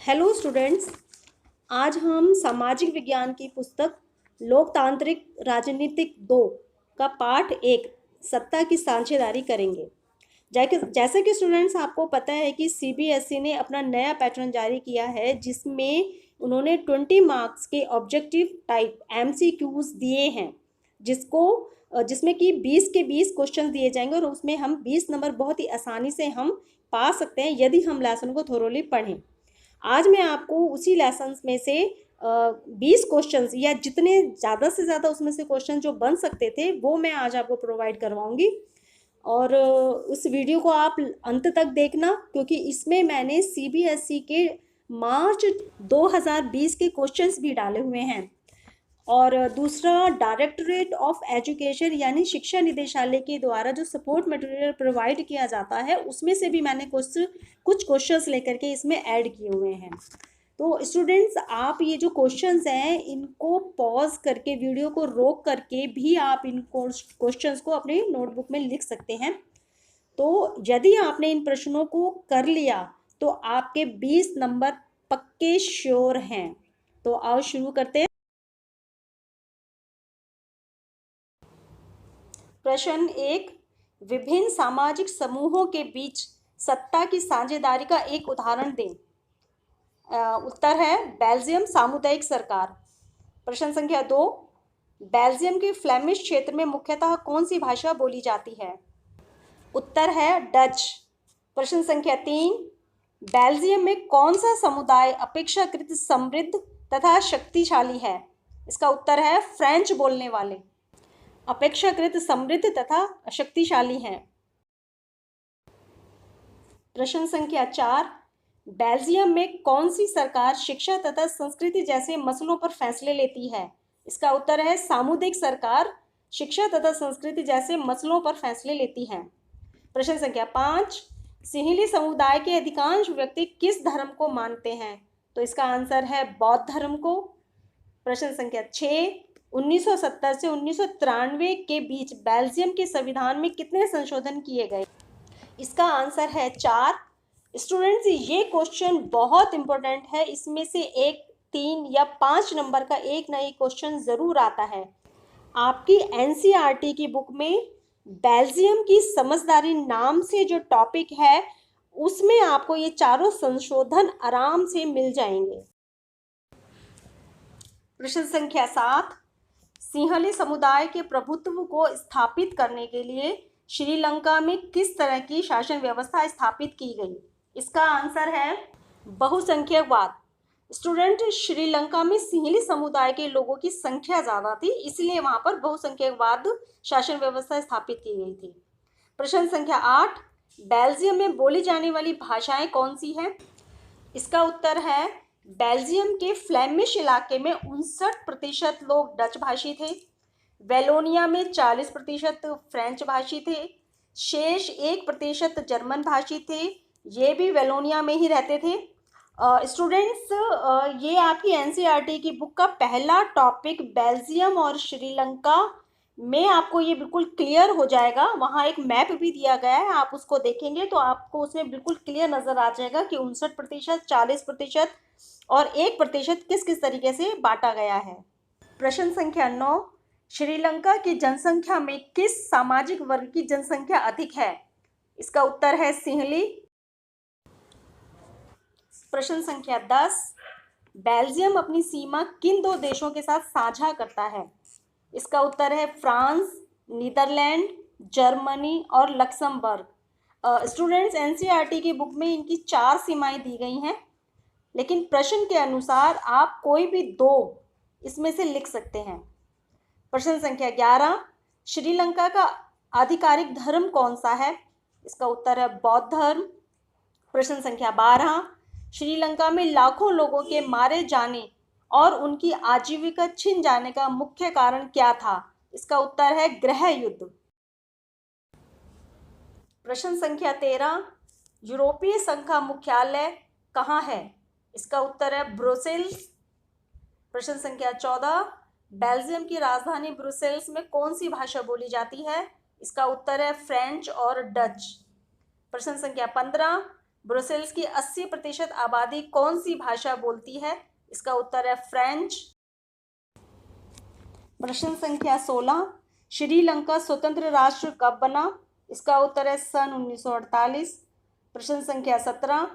Hello students. आज हम सामाजिक विज्ञान की पुस्तक लोकतांत्रिक राजनीतिक 2 का पाठ 1 सत्ता की साझेदारी करेंगे। जैसे कि स्टूडेंट्स आपको पता है कि सीबीएसई ने अपना नया पैटर्न जारी किया है जिसमें उन्होंने 20 मार्क्स के ऑब्जेक्टिव टाइप एमसीक्यूज दिए हैं, जिसमें कि 20 के 20 क्वेश्चन दिए जाएंगे और उसमें हम 20 नंबर बहुत ही आसानी से हम पा सकते हैं यदि हम लेसन को थोरोली पढ़ें। आज मैं आपको उसी लेसन में से 20 क्वेश्चंस या जितने ज़्यादा से ज़्यादा उसमें से क्वेश्चन जो बन सकते थे वो मैं आज आपको प्रोवाइड करवाऊंगी। और उस वीडियो को आप अंत तक देखना, क्योंकि इसमें मैंने सीबीएसई के मार्च 2020 के क्वेश्चंस भी डाले हुए हैं। और दूसरा, डायरेक्टरेट ऑफ एजुकेशन यानी शिक्षा निदेशालय के द्वारा जो सपोर्ट मटेरियल प्रोवाइड किया जाता है उसमें से भी मैंने कुछ क्वेश्चंस लेकर के इसमें ऐड किए हुए हैं। तो स्टूडेंट्स, आप ये जो क्वेश्चंस हैं इनको पॉज करके, वीडियो को रोक करके भी आप इन क्वेश्चंस को अपने नोटबुक में लिख सकते हैं। तो यदि आपने इन प्रश्नों को कर लिया तो आपके 20 नंबर पक्के श्योर हैं। तो आओ शुरू करते हैं। प्रश्न 1, विभिन्न सामाजिक समूहों के बीच सत्ता की साझेदारी का एक उदाहरण दें। उत्तर है बेल्जियम सामुदायिक सरकार। प्रश्न संख्या 2, बेल्जियम के फ्लेमिश क्षेत्र में मुख्यतः कौन सी भाषा बोली जाती है। उत्तर है डच। प्रश्न संख्या 3, बेल्जियम में कौन सा समुदाय अपेक्षाकृत समृद्ध तथा शक्तिशाली है। इसका उत्तर है फ्रेंच बोलने वाले अपेक्षाकृत समृद्ध तथा शक्तिशाली हैं। प्रश्न संख्या 4, बेल्जियम में कौन सी सरकार शिक्षा तथा संस्कृति जैसे मसलों पर फैसले लेती है। इसका उत्तर है सामुदायिक सरकार शिक्षा तथा संस्कृति जैसे मसलों पर फैसले लेती है। प्रश्न संख्या 5, सिंहली समुदाय के अधिकांश व्यक्ति किस धर्म को मानते हैं। तो इसका आंसर है बौद्ध धर्म को। प्रश्न संख्या 6, 1970 से 1993 के बीच बेल्जियम के संविधान में कितने संशोधन किए गए। इसका आंसर है 4। स्टूडेंट्स, ये क्वेश्चन बहुत इंपॉर्टेंट है। इसमें से 1, 3 या 5 नंबर का एक ना एक क्वेश्चन जरूर आता है। आपकी एनसीईआरटी की बुक में बेल्जियम की समझदारी नाम से जो टॉपिक है उसमें आपको ये चारों संशोधन आराम से मिल जाएंगे। प्रश्न संख्या 7, सिंहली समुदाय के प्रभुत्व को स्थापित करने के लिए श्रीलंका में किस तरह की शासन व्यवस्था स्थापित की गई। इसका आंसर है बहुसंख्यकवाद। स्टूडेंट, श्रीलंका में सिंहली समुदाय के लोगों की संख्या ज़्यादा थी, इसलिए वहां पर बहुसंख्यकवाद शासन व्यवस्था स्थापित की गई थी। प्रश्न संख्या 8, बेल्जियम में बोली जाने वाली भाषाएं कौन सी हैं। इसका उत्तर है बेल्जियम के फ्लेमिश इलाके में 59% लोग डच भाषी थे, वेलोनिया में 40% फ्रेंच भाषी थे, शेष 1% जर्मन भाषी थे, ये भी वेलोनिया में ही रहते थे। स्टूडेंट्स, ये आपकी एनसीईआरटी की बुक का पहला टॉपिक बेल्जियम और श्रीलंका में आपको ये बिल्कुल क्लियर हो जाएगा। वहाँ एक मैप भी दिया गया है, आप उसको देखेंगे तो आपको उसमें बिल्कुल क्लियर नज़र आ जाएगा कि 59%, 40% और 1% किस किस तरीके से बांटा गया है। प्रश्न संख्या 9, श्रीलंका की जनसंख्या में किस सामाजिक वर्ग की जनसंख्या अधिक है। इसका उत्तर है सिंहली। प्रश्न संख्या 10, बेल्जियम अपनी सीमा किन 2 देशों के साथ साझा करता है। इसका उत्तर है फ्रांस, नीदरलैंड, जर्मनी और लक्समबर्ग। स्टूडेंट्स, एनसीईआरटी की बुक में इनकी 4 सीमाएं दी गई हैं, लेकिन प्रश्न के अनुसार आप कोई भी 2 इसमें से लिख सकते हैं। प्रश्न संख्या 11, श्रीलंका का आधिकारिक धर्म कौन सा है। इसका उत्तर है बौद्ध धर्म। प्रश्न संख्या 12, श्रीलंका में लाखों लोगों के मारे जाने और उनकी आजीविका छिन जाने का मुख्य कारण क्या था। इसका उत्तर है गृह युद्ध। प्रश्न संख्या 13, यूरोपीय संघ का मुख्यालय कहाँ है। इसका उत्तर है ब्रुसेल्स। प्रश्न संख्या 14, बेल्जियम की राजधानी ब्रुसेल्स में कौन सी भाषा बोली जाती है। इसका उत्तर है फ्रेंच और डच। प्रश्न संख्या 15, ब्रुसेल्स की 80% आबादी कौन सी भाषा बोलती है? इसका उत्तर है फ्रेंच। प्रश्न संख्या 16, श्रीलंका स्वतंत्र राष्ट्र कब बना? इसका उत्तर है सन 1948। प्रश्न संख्या 17,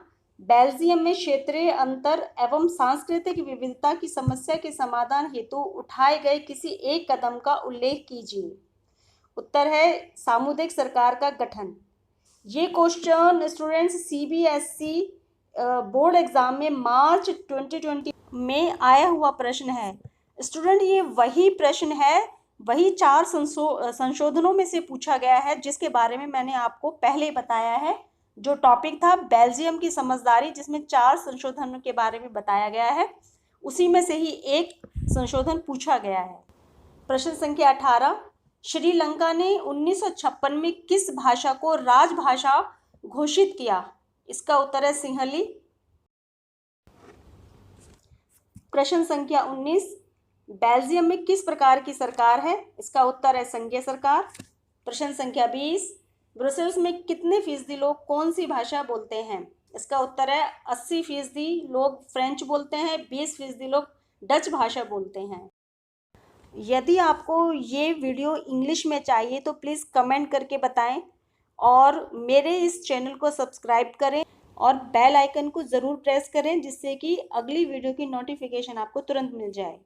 बेल्जियम में क्षेत्रीय अंतर एवं सांस्कृतिक विविधता की समस्या के समाधान हेतु उठाए गए किसी एक कदम का उल्लेख कीजिए। उत्तर है सामुदायिक सरकार का गठन। ये question students CBSE board exam में मार्च 2020 में आया हुआ प्रश्न है। स्टूडेंट ये वही प्रश्न है, वही 4 संशोधनों में से पूछा गया है जिसके बारे में मैंने आपको पहले ही बताया है। जो टॉपिक था बेल्जियम की समझदारी, जिसमें 4 संशोधनों के बारे में बताया गया है, उसी में से ही एक संशोधन पूछा गया है। प्रश्न संख्या 18, श्रीलंका ने 1956 में किस भाषा को राजभाषा घोषित किया? इसका उत्तर है सिंहली। प्रश्न संख्या 19, बेल्जियम में किस प्रकार की सरकार है? इसका उत्तर है संघीय सरकार। प्रश्न संख्या 20, ब्रुसेल्स में कितने फीसदी लोग कौन सी भाषा बोलते हैं? इसका उत्तर है 80% लोग फ्रेंच बोलते हैं, 20% लोग डच भाषा बोलते हैं। यदि आपको ये वीडियो इंग्लिश में चाहिए तो प्लीज़ कमेंट करके बताएं और मेरे इस चैनल को सब्सक्राइब करें और बेल आइकन को ज़रूर प्रेस करें जिससे कि अगली वीडियो की नोटिफिकेशन आपको तुरंत मिल जाए।